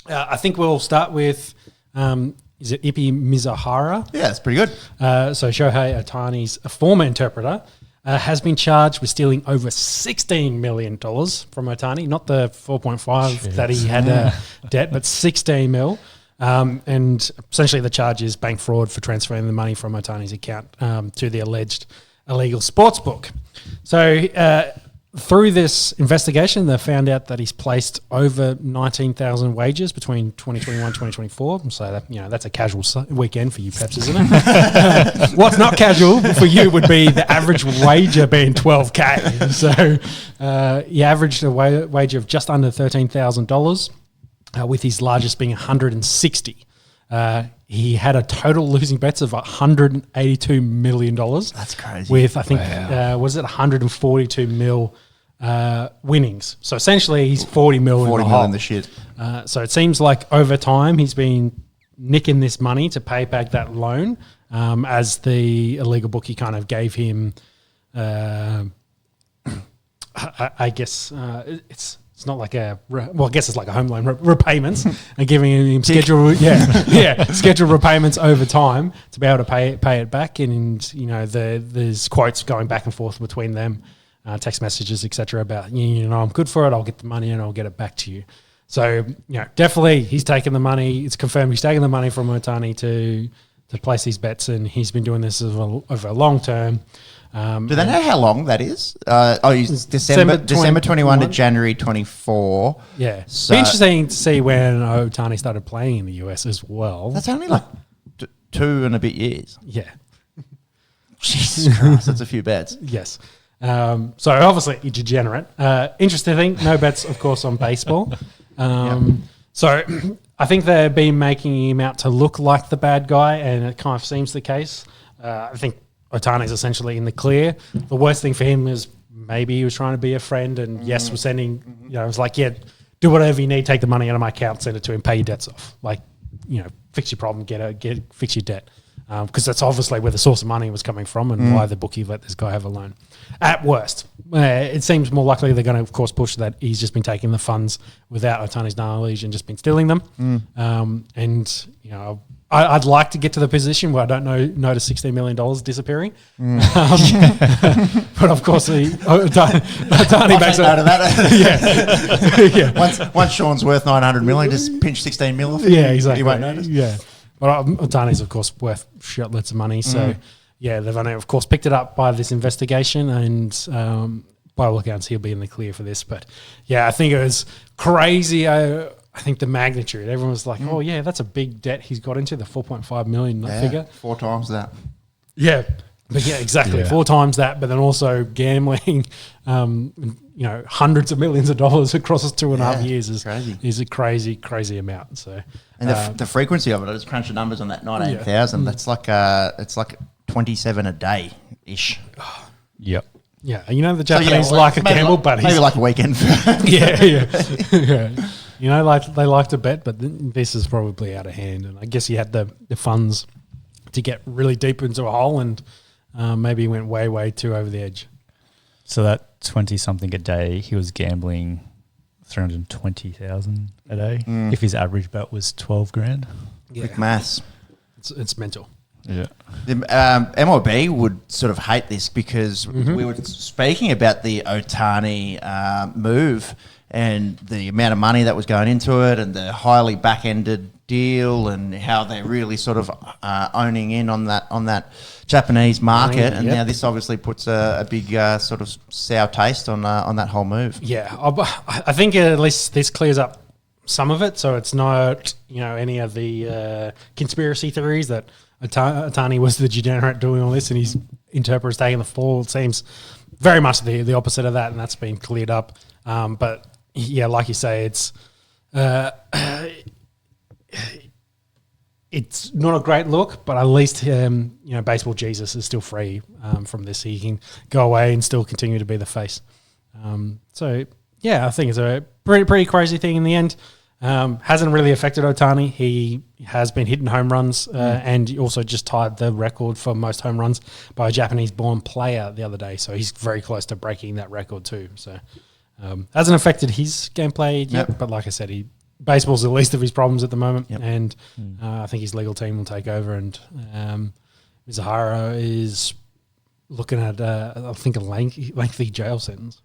I think we'll start with, is it Ippei Mizuhara? Yeah, it's pretty good. So Shohei Ohtani's former interpreter has been charged with stealing over $16 million from Ohtani, not the 4.5 that he had debt, but 16 mil. And essentially the charge is bank fraud for transferring the money from Ohtani's account to the alleged illegal sports book. So through this investigation, they found out that he's placed over 19,000 wagers between 2021 and 2024. So that, that's a casual weekend for you, Peps, isn't it? What's not casual for you would be the average wager being 12K. So he averaged a wager of just under $13,000, with his largest being 160. He had a total losing bets of $182 million. That's crazy. With, I think, was it 142 mil winnings. So essentially he's 40 mil in the shit. So it seems like over time he's been nicking this money to pay back that loan, as the illegal bookie kind of gave him, I guess it's not like I guess it's like a home loan repayments and giving him scheduled repayments over time to be able to pay it back. And there's quotes going back and forth between them, text messages, etc. about I'm good for it. I'll get the money and I'll get it back to you. So definitely he's taken the money. It's confirmed he's taken the money from Ohtani to place these bets, and he's been doing this over a long term. Do they know how long that is? It's December 21 to January 24. Yeah. So, be interesting to see when Ohtani started playing in the US as well. That's only like 2 and a bit years. Yeah. Jesus Christ, that's a few bets. Yes. So obviously a degenerate. Interesting thing, no bets, of course, on baseball. So I think they've been making him out to look like the bad guy, and it kind of seems the case. I think Ohtani's essentially in the clear. The worst thing for him is maybe he was trying to be a friend, and was sending, it was like, do whatever you need, take the money out of my account, send it to him, pay your debts off. Like, fix your problem, fix your debt. Because that's obviously where the source of money was coming from and why the bookie let this guy have a loan. At worst, it seems more likely they're going to, of course, push that he's just been taking the funds without Ohtani's knowledge and just been stealing them. I'd like to get to the position where I don't notice $16 million disappearing. But of course, Ohtani backs out of that. Yeah. Once Sean's worth $900 million, just pinch 16 mil off. Yeah, exactly. He won't notice. Yeah. But Ohtani's, of course, worth shitloads of money. So, they've only, of course, picked it up by this investigation, and by all accounts, he'll be in the clear for this. But, I think it was crazy. I think the magnitude. Everyone was like, oh, yeah, that's a big debt he's got into, the 4.5 million figure. 4 times that. Yeah. But, exactly. Yeah. 4 times that, but then also gambling, hundreds of millions of dollars across 2.5 years is a crazy, crazy amount. So, and the frequency of it, I just crunched the numbers on that 19,000. That's like it's like 27 a day ish. Yep. Yeah, the Japanese like a gamble, but maybe like a weekend. yeah. They like to bet, but this is probably out of hand. And I guess he had the funds to get really deep into a hole, and maybe went way, way too over the edge. So that 20-something a day, he was gambling 320,000 a day. If his average bet was 12 grand. Yeah. Quick maths. It's mental. Yeah. The MLB would sort of hate this because we were speaking about the Ohtani move and the amount of money that was going into it and the highly back-ended deal and how they're really sort of owning in on that Japanese market. And now this obviously puts a big sort of sour taste on that whole move. Yeah, I think at least this clears up some of it, so it's not any of the conspiracy theories that Ohtani was the degenerate doing all this and his interpreter's taking the fall. It seems very much the opposite of that, and that's been cleared up. But like you say, it's not a great look, but at least baseball Jesus is still free from this. He can go away and still continue to be the face. I think it's a pretty crazy thing in the end. Hasn't really affected Ohtani. He has been hitting home runs and he also just tied the record for most home runs by a Japanese-born player the other day. So he's very close to breaking that record too. So hasn't affected his gameplay yet, but like I said, he baseball's the least of his problems at the moment, Yep. and I think his legal team will take over. And Mizuhara is looking at, I think, a lengthy jail sentence.